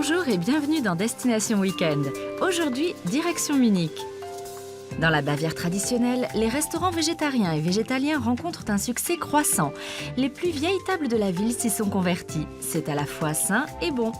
Bonjour et bienvenue dans Destination Week-end. Aujourd'hui, direction Munich. Dans la Bavière traditionnelle, les restaurants végétariens et végétaliens rencontrent un succès croissant. Les plus vieilles tables de la ville s'y sont converties. C'est à la fois sain et bon.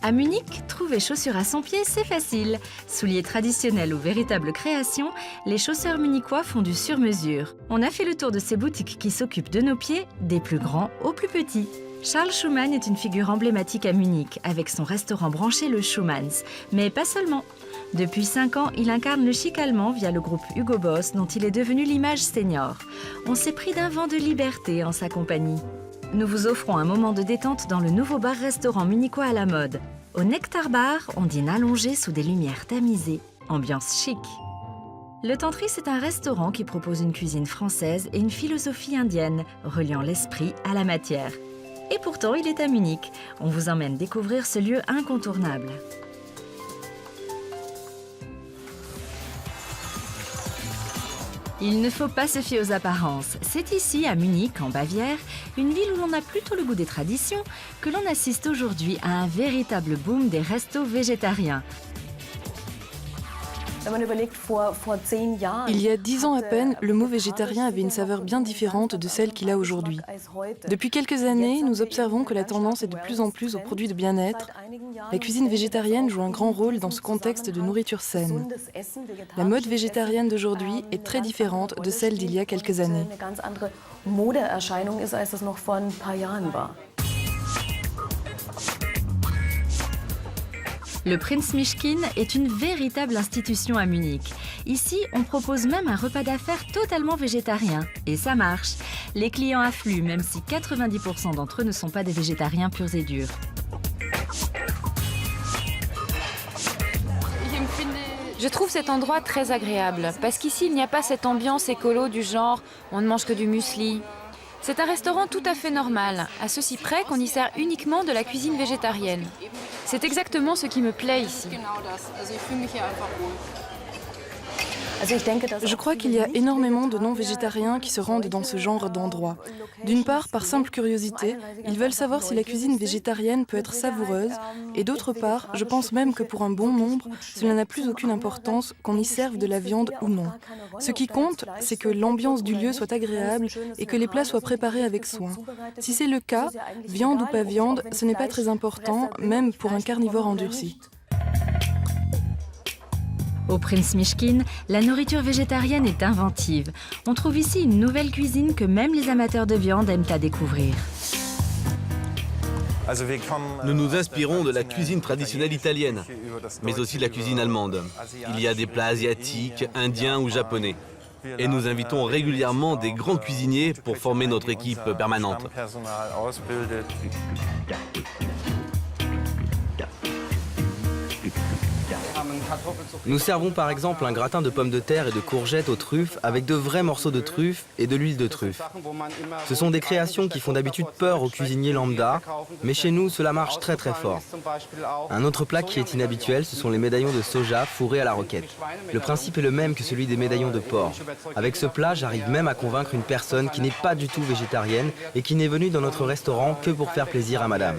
À Munich, trouver chaussures à son pied, c'est facile. Souliers traditionnels ou véritable création, les chausseurs munichois font du sur-mesure. On a fait le tour de ces boutiques qui s'occupent de nos pieds, des plus grands aux plus petits. Charles Schumann est une figure emblématique à Munich, avec son restaurant branché le Schumanns. Mais pas seulement. Depuis 5 ans, il incarne le chic allemand via le groupe Hugo Boss, dont il est devenu l'image senior. On s'est pris d'un vent de liberté en sa compagnie. Nous vous offrons un moment de détente dans le nouveau bar-restaurant munichois à la mode. Au Nectar Bar, on dîne allongé sous des lumières tamisées. Ambiance chic. Le Tantris est un restaurant qui propose une cuisine française et une philosophie indienne, reliant l'esprit à la matière. Et pourtant, il est à Munich. On vous emmène découvrir ce lieu incontournable. Il ne faut pas se fier aux apparences. C'est ici, à Munich, en Bavière, une ville où l'on a plutôt le goût des traditions, que l'on assiste aujourd'hui à un véritable boom des restos végétariens. Il y a 10 ans à peine, le mot végétarien avait une saveur bien différente de celle qu'il a aujourd'hui. Depuis quelques années, nous observons que la tendance est de plus en plus aux produits de bien-être. La cuisine végétarienne joue un grand rôle dans ce contexte de nourriture saine. La mode végétarienne d'aujourd'hui est très différente de celle d'il y a quelques années. Le Prinz Mischkin est une véritable institution à Munich. Ici, on propose même un repas d'affaires totalement végétarien. Et ça marche. Les clients affluent, même si 90% d'entre eux ne sont pas des végétariens purs et durs. Je trouve cet endroit très agréable, parce qu'ici, il n'y a pas cette ambiance écolo du genre « on ne mange que du muesli ». C'est un restaurant tout à fait normal, à ceci près qu'on y sert uniquement de la cuisine végétarienne. C'est exactement ce qui me plaît ici. Je crois qu'il y a énormément de non-végétariens qui se rendent dans ce genre d'endroit. D'une part, par simple curiosité, ils veulent savoir si la cuisine végétarienne peut être savoureuse, et d'autre part, je pense même que pour un bon nombre, cela n'a plus aucune importance qu'on y serve de la viande ou non. Ce qui compte, c'est que l'ambiance du lieu soit agréable et que les plats soient préparés avec soin. Si c'est le cas, viande ou pas viande, ce n'est pas très important, même pour un carnivore endurci. Au Prinz Mischkin, la nourriture végétarienne est inventive. On trouve ici une nouvelle cuisine que même les amateurs de viande aiment à découvrir. Nous nous inspirons de la cuisine traditionnelle italienne, mais aussi de la cuisine allemande. Il y a des plats asiatiques, indiens ou japonais. Et nous invitons régulièrement des grands cuisiniers pour former notre équipe permanente. Nous servons par exemple un gratin de pommes de terre et de courgettes aux truffes avec de vrais morceaux de truffes et de l'huile de truffe. Ce sont des créations qui font d'habitude peur aux cuisiniers lambda, mais chez nous cela marche très très fort. Un autre plat qui est inhabituel, ce sont les médaillons de soja fourrés à la roquette. Le principe est le même que celui des médaillons de porc. Avec ce plat, j'arrive même à convaincre une personne qui n'est pas du tout végétarienne et qui n'est venue dans notre restaurant que pour faire plaisir à madame.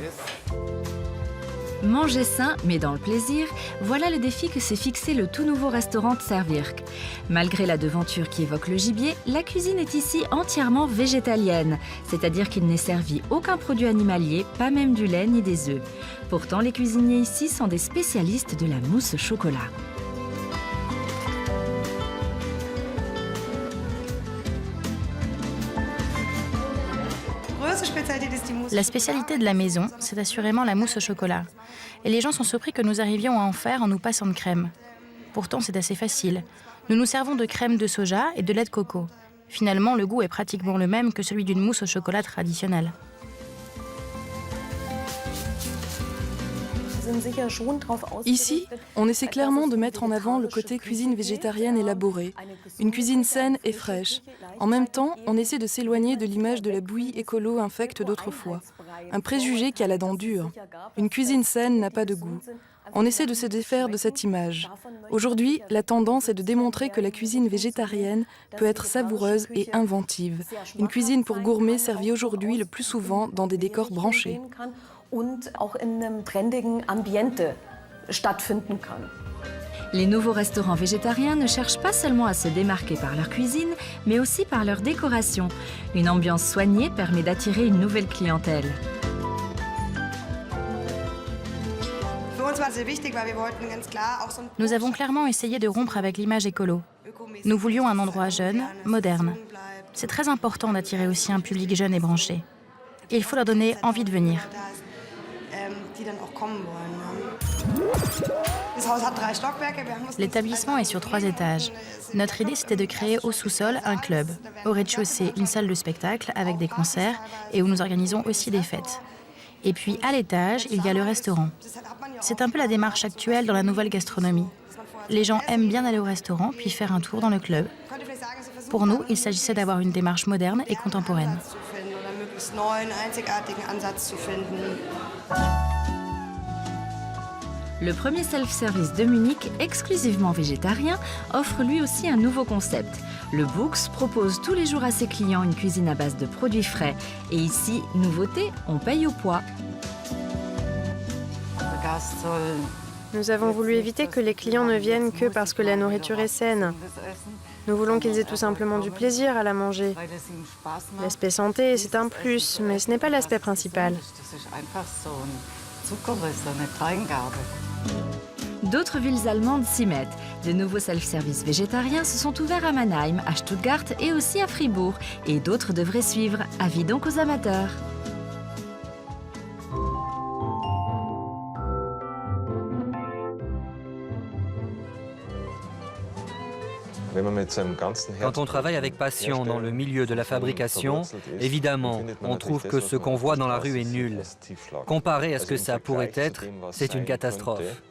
Manger sain, mais dans le plaisir, voilà le défi que s'est fixé le tout nouveau restaurant Zerwirk. Malgré la devanture qui évoque le gibier, la cuisine est ici entièrement végétalienne, c'est-à-dire qu'il n'est servi aucun produit animalier, pas même du lait ni des œufs. Pourtant, les cuisiniers ici sont des spécialistes de la mousse au chocolat. La spécialité de la maison, c'est assurément la mousse au chocolat. Et les gens sont surpris que nous arrivions à en faire en nous passant de crème. Pourtant, c'est assez facile. Nous nous servons de crème de soja et de lait de coco. Finalement, le goût est pratiquement le même que celui d'une mousse au chocolat traditionnelle. Ici, on essaie clairement de mettre en avant le côté cuisine végétarienne élaborée, une cuisine saine et fraîche. En même temps, on essaie de s'éloigner de l'image de la bouillie écolo infecte d'autrefois, un préjugé qui a la dent dure. Une cuisine saine n'a pas de goût. On essaie de se défaire de cette image. Aujourd'hui, la tendance est de démontrer que la cuisine végétarienne peut être savoureuse et inventive. Une cuisine pour gourmets servie aujourd'hui le plus souvent dans des décors branchés. und auch in einem trendigen Ambiente stattfinden kann. Les nouveaux restaurants végétariens ne cherchent pas seulement à se démarquer par leur cuisine, mais aussi par leur décoration. Une ambiance soignée permet d'attirer une nouvelle clientèle. Nous avons clairement essayé de rompre avec l'image écolo. Nous voulions un endroit jeune, moderne. C'est très important d'attirer aussi un public jeune et branché. Il faut leur donner envie de venir. L'établissement est sur 3 étages. Notre idée, c'était de créer au sous-sol un club, au rez-de-chaussée une salle de spectacle avec des concerts et où nous organisons aussi des fêtes. Et puis à l'étage, il y a le restaurant. C'est un peu la démarche actuelle dans la nouvelle gastronomie. Les gens aiment bien aller au restaurant puis faire un tour dans le club. Pour nous, il s'agissait d'avoir une démarche moderne et contemporaine. Le premier self-service de Munich, exclusivement végétarien, offre lui aussi un nouveau concept. Le Bux propose tous les jours à ses clients une cuisine à base de produits frais. Et ici, nouveauté, on paye au poids. Nous avons voulu éviter que les clients ne viennent que parce que la nourriture est saine. Nous voulons qu'ils aient tout simplement du plaisir à la manger. L'aspect santé, c'est un plus, mais ce n'est pas l'aspect principal. D'autres villes allemandes s'y mettent. De nouveaux self-service végétariens se sont ouverts à Mannheim, à Stuttgart et aussi à Fribourg. Et d'autres devraient suivre. Avis donc aux amateurs. Quand on travaille avec passion dans le milieu de la fabrication, évidemment, on trouve que ce qu'on voit dans la rue est nul. Comparé à ce que ça pourrait être, c'est une catastrophe.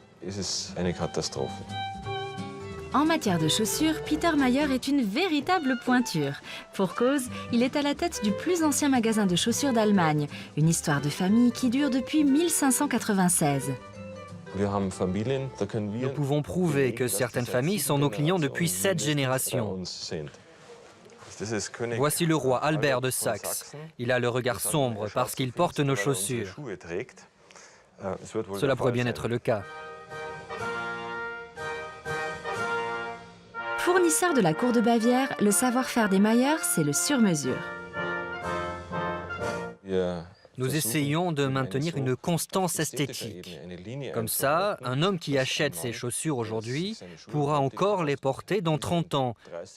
En matière de chaussures, Peter Mayer est une véritable pointure. Pour cause, il est à la tête du plus ancien magasin de chaussures d'Allemagne, une histoire de famille qui dure depuis 1596. Nous pouvons prouver que certaines familles sont nos clients depuis 7 générations. Voici le roi Albert de Saxe. Il a le regard sombre parce qu'il porte nos chaussures. Cela pourrait bien être le cas. Fournisseur de la cour de Bavière, le savoir-faire des Mayer, c'est le sur-mesure. Nous essayons de maintenir une constance esthétique. Comme ça, un homme qui achète ses chaussures aujourd'hui pourra encore les porter dans 30 ans,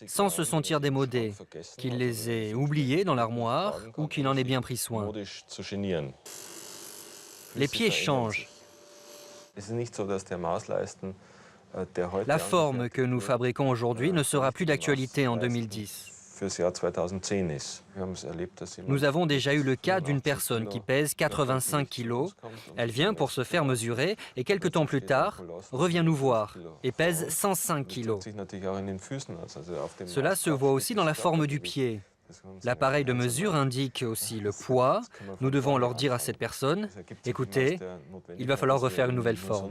sans se sentir démodé, qu'il les ait oubliées dans l'armoire ou qu'il en ait bien pris soin. Les pieds changent. La forme que nous fabriquons aujourd'hui ne sera plus d'actualité en 2010. Nous avons déjà eu le cas d'une personne qui pèse 85 kilos. Elle vient pour se faire mesurer et quelques temps plus tard, revient nous voir et pèse 105 kilos. Cela se voit aussi dans la forme du pied. L'appareil de mesure indique aussi le poids. Nous devons alors dire à cette personne, écoutez, il va falloir refaire une nouvelle forme.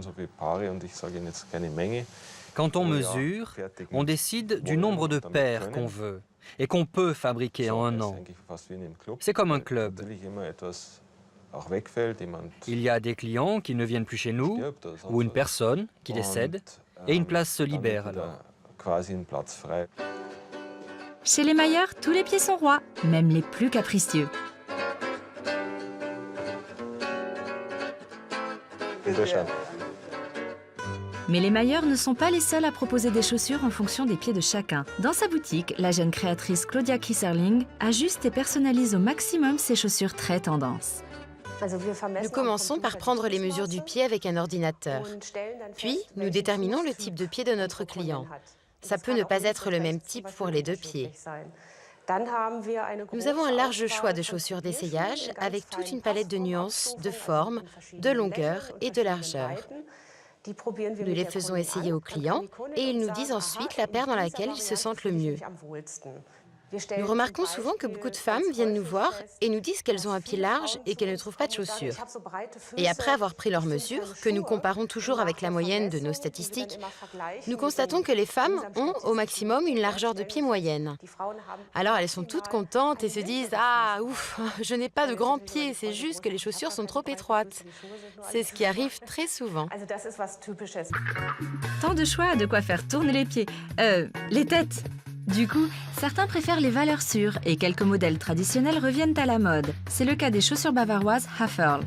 Quand on mesure, on décide du nombre de paires qu'on veut et qu'on peut fabriquer en un an. C'est comme un club. Il y a des clients qui ne viennent plus chez nous, ou une personne qui décède, et une place se libère alors. Chez les Mayer, tous les pieds sont rois, même les plus capricieux. Mais les Mayer ne sont pas les seuls à proposer des chaussures en fonction des pieds de chacun. Dans sa boutique, la jeune créatrice Claudia Kieserling ajuste et personnalise au maximum ses chaussures très tendance. Nous commençons par prendre les mesures du pied avec un ordinateur. Puis, nous déterminons le type de pied de notre client. Ça peut ne pas être le même type pour les 2 pieds. Nous avons un large choix de chaussures d'essayage avec toute une palette de nuances, de formes, de longueur et de largeur. Nous les faisons essayer aux clients et ils nous disent ensuite la paire dans laquelle ils se sentent le mieux. Nous remarquons souvent que beaucoup de femmes viennent nous voir et nous disent qu'elles ont un pied large et qu'elles ne trouvent pas de chaussures. Et après avoir pris leurs mesures, que nous comparons toujours avec la moyenne de nos statistiques, nous constatons que les femmes ont au maximum une largeur de pied moyenne. Alors elles sont toutes contentes et se disent « Ah, ouf, je n'ai pas de grands pieds, c'est juste que les chaussures sont trop étroites. » C'est ce qui arrive très souvent. Tant de choix de quoi faire tourner les pieds. Les têtes. Du coup, certains préfèrent les valeurs sûres et quelques modèles traditionnels reviennent à la mode. C'est le cas des chaussures bavaroises Haferl.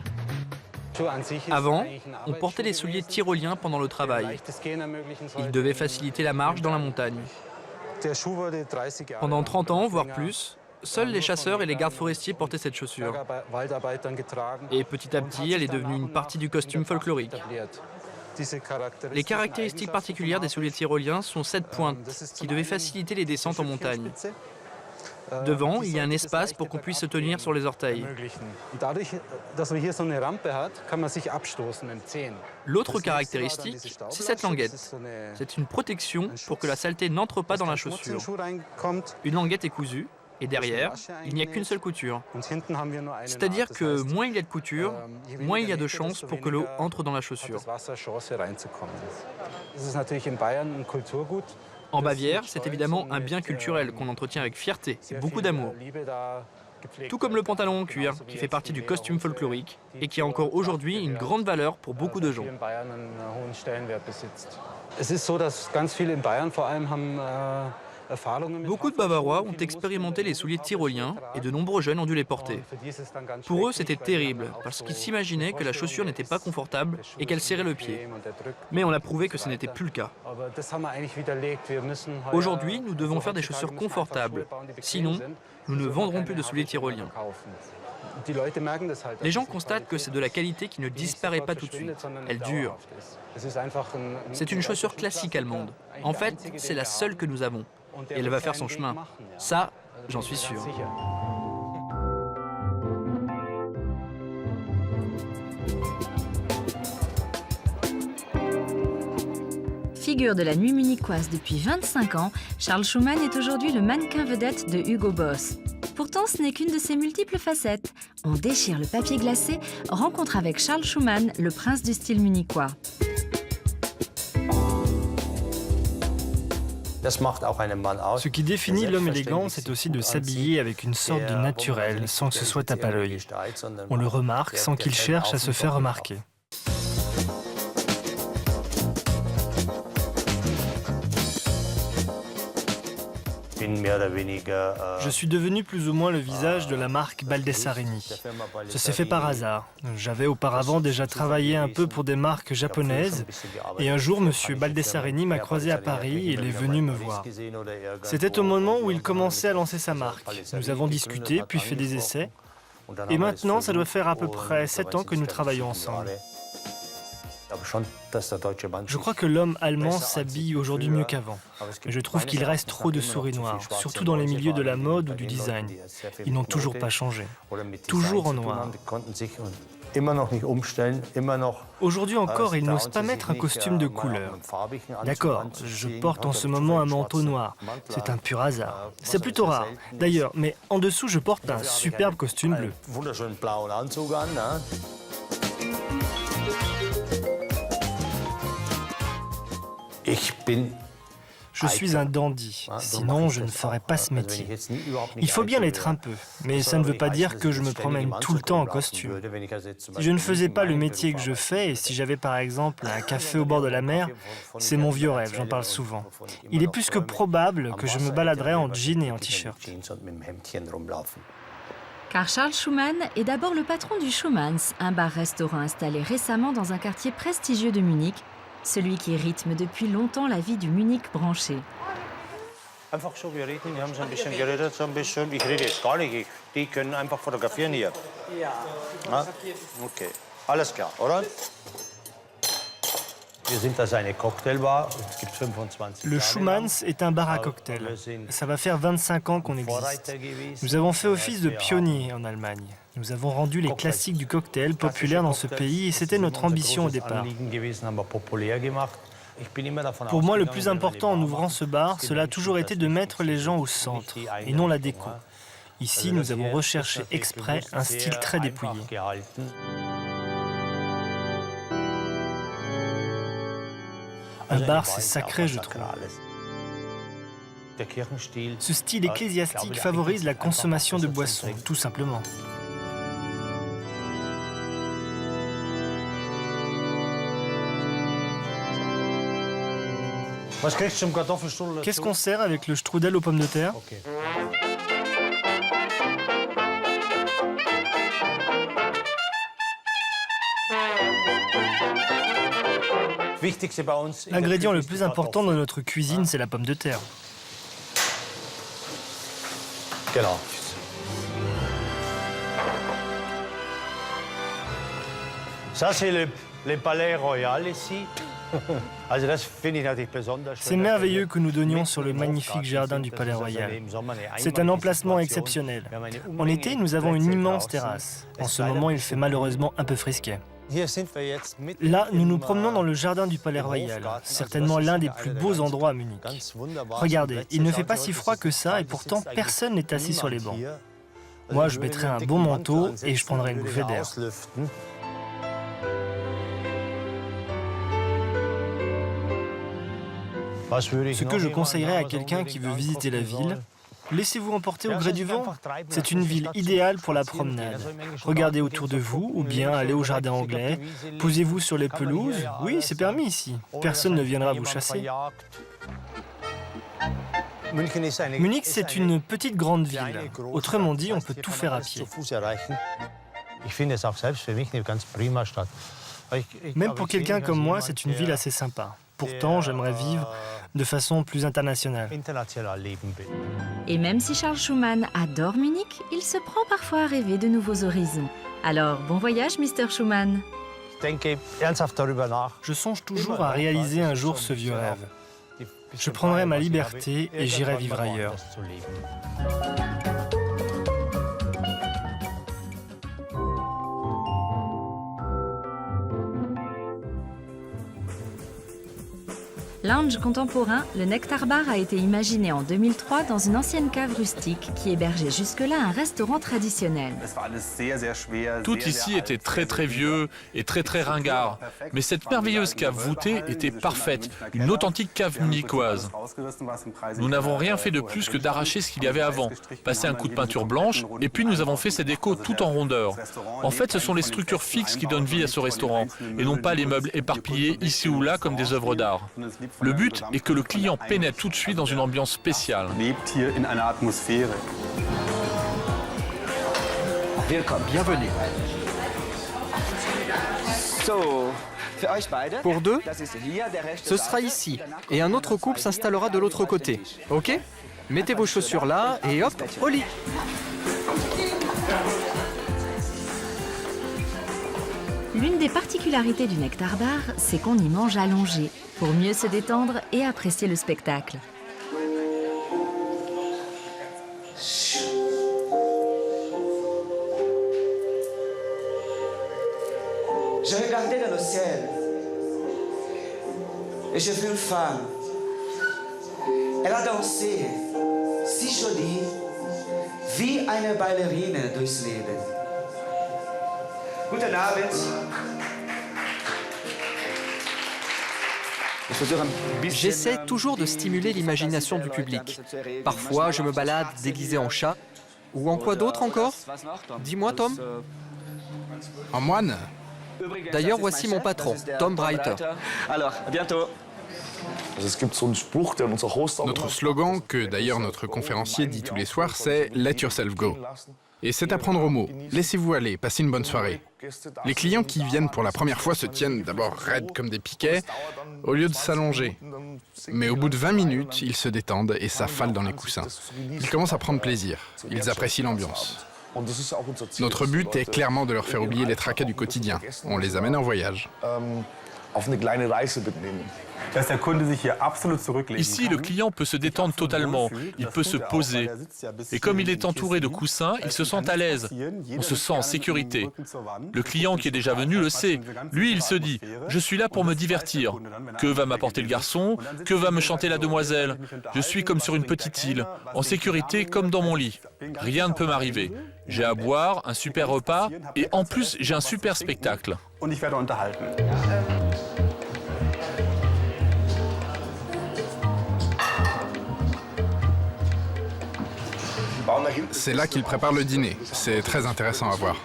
Avant, on portait des souliers tyroliens pendant le travail. Ils devaient faciliter la marche dans la montagne. Pendant 30 ans, voire plus, seuls les chasseurs et les gardes forestiers portaient cette chaussure. Et petit à petit, elle est devenue une partie du costume folklorique. Les caractéristiques particulières des souliers tyroliens sont 7 pointes, qui devaient faciliter les descentes en montagne. Devant, il y a un espace pour qu'on puisse se tenir sur les orteils. L'autre caractéristique, c'est cette languette. C'est une protection pour que la saleté n'entre pas dans la chaussure. Une languette est cousue, et derrière, il n'y a qu'une seule couture. C'est-à-dire que moins il y a de couture, moins il y a de chances pour que l'eau entre dans la chaussure. En Bavière, c'est évidemment un bien culturel qu'on entretient avec fierté et beaucoup d'amour. Tout comme le pantalon en cuir, qui fait partie du costume folklorique et qui a encore aujourd'hui une grande valeur pour beaucoup de gens. Beaucoup de Bavarois ont expérimenté les souliers tyroliens et de nombreux jeunes ont dû les porter. Pour eux, c'était terrible parce qu'ils s'imaginaient que la chaussure n'était pas confortable et qu'elle serrait le pied. Mais on a prouvé que ce n'était plus le cas. Aujourd'hui, nous devons faire des chaussures confortables. Sinon, nous ne vendrons plus de souliers tyroliens. Les gens constatent que c'est de la qualité qui ne disparaît pas tout de suite. Elle dure. C'est une chaussure classique allemande. En fait, c'est la seule que nous avons. Et elle va faire son chemin. Ça, j'en suis sûr. Figure de la nuit munichoise depuis 25 ans, Charles Schumann est aujourd'hui le mannequin vedette de Hugo Boss. Pourtant, ce n'est qu'une de ses multiples facettes. On déchire le papier glacé, rencontre avec Charles Schumann, le prince du style munichois. Ce qui définit l'homme élégant, c'est aussi de s'habiller avec une sorte de naturel, sans que ce soit tape à l'œil. On le remarque sans qu'il cherche à se faire remarquer. Je suis devenu plus ou moins le visage de la marque Baldessarini. Ça s'est fait par hasard. J'avais auparavant déjà travaillé un peu pour des marques japonaises et un jour, M. Baldessarini m'a croisé à Paris et il est venu me voir. C'était au moment où il commençait à lancer sa marque. Nous avons discuté, puis fait des essais. Et maintenant, ça doit faire à peu près 7 ans que nous travaillons ensemble. Je crois que l'homme allemand s'habille aujourd'hui mieux qu'avant. Mais je trouve qu'il reste trop de souris noires, surtout dans les milieux de la mode ou du design. Ils n'ont toujours pas changé. Toujours en noir. Aujourd'hui encore, ils n'osent pas mettre un costume de couleur. D'accord, je porte en ce moment un manteau noir. C'est un pur hasard. C'est plutôt rare, d'ailleurs, mais en dessous, je porte un superbe costume bleu. Je suis un dandy, sinon je ne ferais pas ce métier. Il faut bien l'être un peu, mais ça ne veut pas dire que je me promène tout le temps en costume. Si je ne faisais pas le métier que je fais, et si j'avais par exemple un café au bord de la mer, c'est mon vieux rêve, j'en parle souvent. Il est plus que probable que je me baladerais en jean et en t-shirt. Car Charles Schumann est d'abord le patron du Schumanns, un bar-restaurant installé récemment dans un quartier prestigieux de Munich, celui qui rythme depuis longtemps la vie du Munich branché. Le Schumanns est un bar à cocktails. Ça va faire 25 ans qu'on existe. Nous avons fait office de pionniers en Allemagne. Nous avons rendu les classiques du cocktail populaires dans ce pays et c'était notre ambition au départ. Pour moi, le plus important en ouvrant ce bar, cela a toujours été de mettre les gens au centre, et non la déco. Ici, nous avons recherché exprès un style très dépouillé. Un bar, c'est sacré, je trouve. Ce style ecclésiastique favorise la consommation de boissons, tout simplement. Qu'est-ce qu'on sert avec le strudel aux pommes de terre? L'ingrédient le plus important dans notre cuisine, c'est la pomme de terre. Ça, c'est les palais royaux ici. C'est merveilleux que nous donnions sur le magnifique jardin du Palais Royal. C'est un emplacement exceptionnel. En été, nous avons une immense terrasse. En ce moment, il fait malheureusement un peu frisquet. Là, nous nous promenons dans le jardin du Palais Royal, certainement l'un des plus beaux endroits à Munich. Regardez, il ne fait pas si froid que ça et pourtant personne n'est assis sur les bancs. Moi, je mettrai un bon manteau et je prendrai une bouffée d'air. Ce que je conseillerais à quelqu'un qui veut visiter la ville, laissez-vous emporter au gré du vent. C'est une ville idéale pour la promenade. Regardez autour de vous ou bien allez au jardin anglais. Posez-vous sur les pelouses. Oui, c'est permis ici. Personne ne viendra vous chasser. Munich, c'est une petite grande ville. Autrement dit, on peut tout faire à pied. Même pour quelqu'un comme moi, c'est une ville assez sympa. Pourtant, j'aimerais vivre de façon plus internationale. Et même si Charles Schumann adore Munich, il se prend parfois à rêver de nouveaux horizons. Alors, bon voyage, Mr. Schumann. Je songe toujours à réaliser un jour ce vieux rêve. Je prendrai ma liberté et j'irai vivre ailleurs. Lounge contemporain, le Nectar Bar a été imaginé en 2003 dans une ancienne cave rustique qui hébergeait jusque-là un restaurant traditionnel. Tout ici était très vieux et très ringard, mais cette merveilleuse cave voûtée était parfaite, une authentique cave munichoise. Nous n'avons rien fait de plus que d'arracher ce qu'il y avait avant, passer un coup de peinture blanche, et puis nous avons fait ces décos tout en rondeur. En fait, ce sont les structures fixes qui donnent vie à ce restaurant, et non pas les meubles éparpillés ici ou là comme des œuvres d'art. Le but est que le client pénètre tout de suite dans une ambiance spéciale. Bienvenue. Pour deux, ce sera ici, et un autre couple s'installera de l'autre côté. Ok? Mettez vos chaussures là, et hop, au lit. L'une des particularités du Nectar Bar, c'est qu'on y mange allongé, pour mieux se détendre et apprécier le spectacle. Je regardais dans le ciel et j'ai vu une femme. Elle a dansé, si jolie, wie eine Ballerine durchs Leben. Guten Abend. J'essaie toujours de stimuler l'imagination du public. Parfois, je me balade déguisé en chat. Ou en quoi d'autre encore? Dis-moi, Tom. En moine. D'ailleurs, voici mon patron, Tom Breiter. Alors, à bientôt. Notre slogan, que d'ailleurs notre conférencier dit tous les soirs, c'est « Let yourself go ». Et c'est à prendre au mot. Laissez-vous aller, passez une bonne soirée. Les clients qui viennent pour la première fois se tiennent d'abord raides comme des piquets, au lieu de s'allonger. Mais au bout de 20 minutes, ils se détendent et s'affalent dans les coussins. Ils commencent à prendre plaisir. Ils apprécient l'ambiance. Notre but est clairement de leur faire oublier les tracas du quotidien. On les amène en voyage. Ici, le client peut se détendre totalement, il peut se poser. Et comme il est entouré de coussins, il se sent à l'aise, on se sent en sécurité. Le client qui est déjà venu le sait. Lui, il se dit « Je suis là pour me divertir. Que va m'apporter le garçon? Que va me chanter la demoiselle? Je suis comme sur une petite île, en sécurité comme dans mon lit. Rien ne peut m'arriver. J'ai à boire, un super repas et en plus, j'ai un super spectacle. » C'est là qu'il prépare le dîner. C'est très intéressant à voir.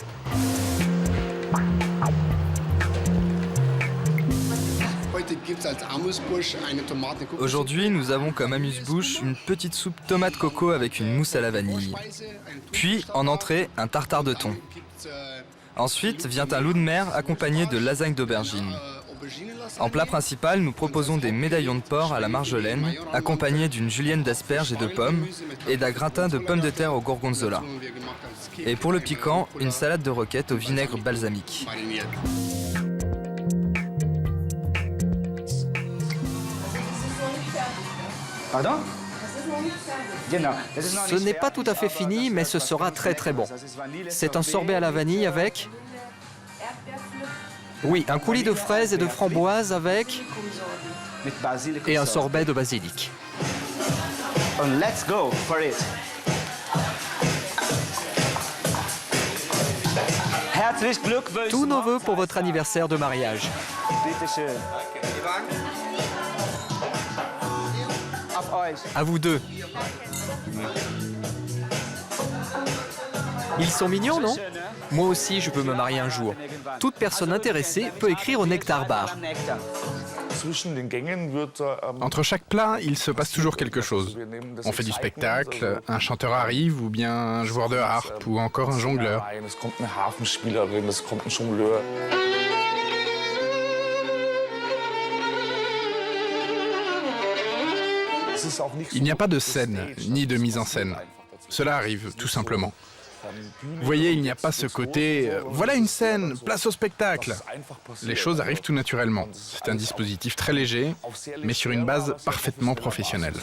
Aujourd'hui, nous avons comme amuse-bouche une petite soupe tomate coco avec une mousse à la vanille. Puis, en entrée, un tartare de thon. Ensuite vient un loup de mer accompagné de lasagne d'aubergine. En plat principal, nous proposons des médaillons de porc à la marjolaine, accompagnés d'une julienne d'asperges et de pommes, et d'un gratin de pommes de terre au gorgonzola. Et pour le piquant, une salade de roquettes au vinaigre balsamique. Pardon? Ce n'est pas tout à fait fini, mais ce sera très très bon. C'est un sorbet à la vanille avec... Oui, un coulis de fraises et de framboises avec... Et un sorbet de basilic. Let's go for it. Tous nos vœux pour votre anniversaire de mariage. À vous deux. Ils sont mignons, non? Moi aussi, je veux me marier un jour. Toute personne intéressée peut écrire au Nectar Bar. Entre chaque plat, il se passe toujours quelque chose. On fait du spectacle, un chanteur arrive, ou bien un joueur de harpe, ou encore un jongleur. Il n'y a pas de scène, ni de mise en scène. Cela arrive, tout simplement. Vous voyez, il n'y a pas ce côté « voilà une scène, place au spectacle ». Les choses arrivent tout naturellement. C'est un dispositif très léger, mais sur une base parfaitement professionnelle.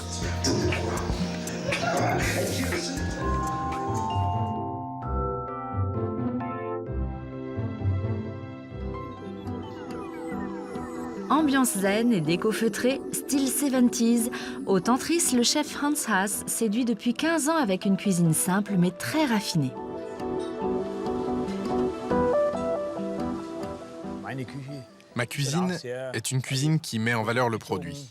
Ambiance zen et déco feutrée, style 70s, au Tantris, le chef Hans Haas séduit depuis 15 ans avec une cuisine simple mais très raffinée. Ma cuisine est une cuisine qui met en valeur le produit.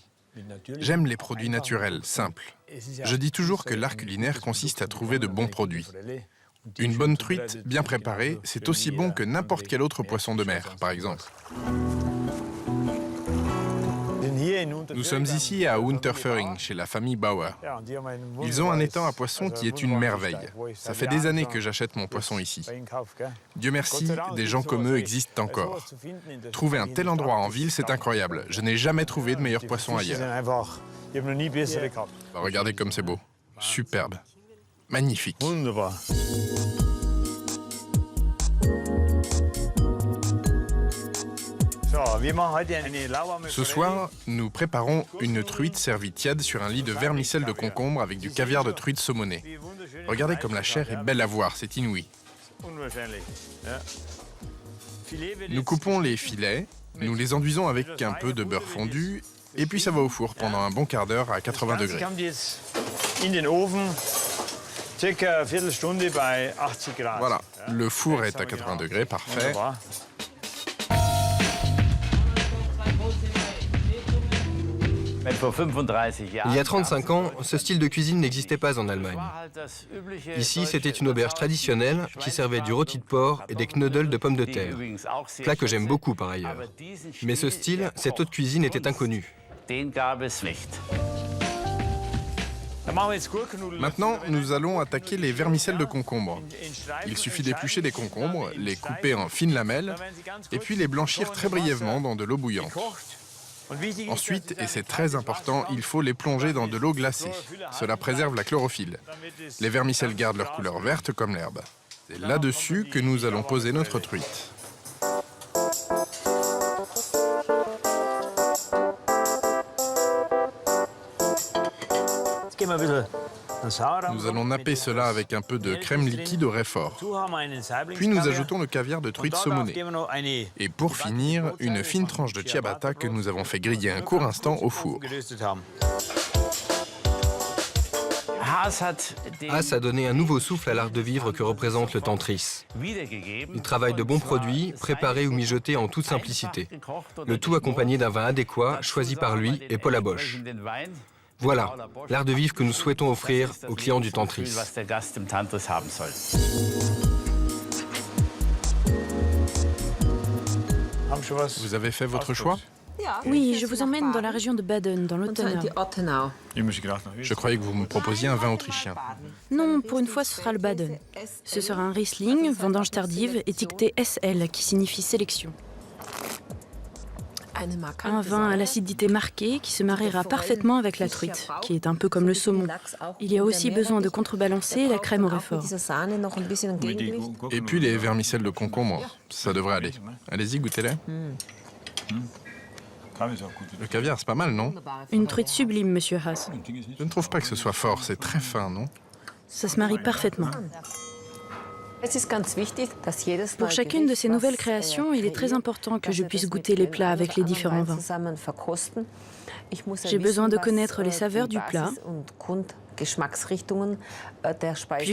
J'aime les produits naturels, simples. Je dis toujours que l'art culinaire consiste à trouver de bons produits. Une bonne truite, bien préparée, c'est aussi bon que n'importe quel autre poisson de mer, par exemple. Nous sommes ici à Unterföhring, chez la famille Bauer. Ils ont un étang à poissons qui est une merveille. Ça fait des années que j'achète mon poisson ici. Dieu merci, des gens comme eux existent encore. Trouver un tel endroit en ville, c'est incroyable. Je n'ai jamais trouvé de meilleur poisson ailleurs. Regardez comme c'est beau. Superbe. Magnifique. Ce soir, nous préparons une truite servie tiède sur un lit de vermicelle de concombre avec du caviar de truite saumonée. Regardez comme la chair est belle à voir, c'est inouï. Nous coupons les filets, nous les enduisons avec un peu de beurre fondu, et puis ça va au four pendant un bon quart d'heure à 80 degrés. Voilà, le four est à 80 degrés, parfait. Il y a 35 ans, ce style de cuisine n'existait pas en Allemagne. Ici, c'était une auberge traditionnelle qui servait du rôti de porc et des knödel de pommes de terre. Plat que j'aime beaucoup par ailleurs. Mais ce style, cette haute cuisine était inconnue. Maintenant, nous allons attaquer les vermicelles de concombre. Il suffit d'éplucher des concombres, les couper en fines lamelles, et puis les blanchir très brièvement dans de l'eau bouillante. Ensuite, et c'est très important, il faut les plonger dans de l'eau glacée. Cela préserve la chlorophylle. Les vermicelles gardent leur couleur verte comme l'herbe. C'est là-dessus que nous allons poser notre truite. Nous allons napper cela avec un peu de crème liquide au réfort. Puis nous ajoutons le caviar de truite saumonée. Et pour finir, une fine tranche de ciabatta que nous avons fait griller un court instant au four. Haas a donné un nouveau souffle à l'art de vivre que représente le tantris. Il travaille de bons produits, préparés ou mijotés en toute simplicité. Le tout accompagné d'un vin adéquat, choisi par lui et Paula Bosch. Voilà, l'art de vivre que nous souhaitons offrir aux clients du tantris. Vous avez fait votre choix? Oui, je vous emmène dans la région de Baden, dans l'Ottenau. Je croyais que vous me proposiez un vin autrichien. Non, pour une fois, ce sera le Baden. Ce sera un Riesling, vendange tardive, étiqueté SL, qui signifie sélection. Un vin à l'acidité marquée qui se mariera parfaitement avec la truite, qui est un peu comme le saumon. Il y a aussi besoin de contrebalancer la crème au réfort. Et puis les vermicelles de concombre, ça devrait aller. Allez-y, goûtez-les. Le caviar, c'est pas mal, non? Une truite sublime, monsieur Haas. Je ne trouve pas que ce soit fort, c'est très fin, non? Ça se marie parfaitement. Pour chacune de ces nouvelles créations, il est très important que je puisse goûter les plats avec les différents vins. J'ai besoin de connaître les saveurs du plat. Puis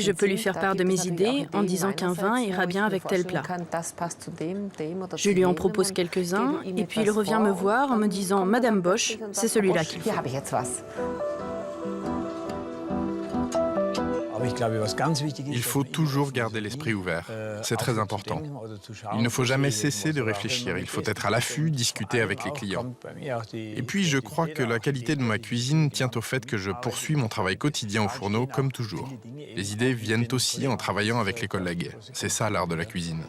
je peux lui faire part de mes idées en disant qu'un vin ira bien avec tel plat. Je lui en propose quelques-uns et puis il revient me voir en me disant « Madame Bosch, c'est celui-là qu'il faut ». Il faut toujours garder l'esprit ouvert. C'est très important. Il ne faut jamais cesser de réfléchir. Il faut être à l'affût, discuter avec les clients. Et puis, je crois que la qualité de ma cuisine tient au fait que je poursuis mon travail quotidien au fourneau, comme toujours. Les idées viennent aussi en travaillant avec les collègues. C'est ça l'art de la cuisine.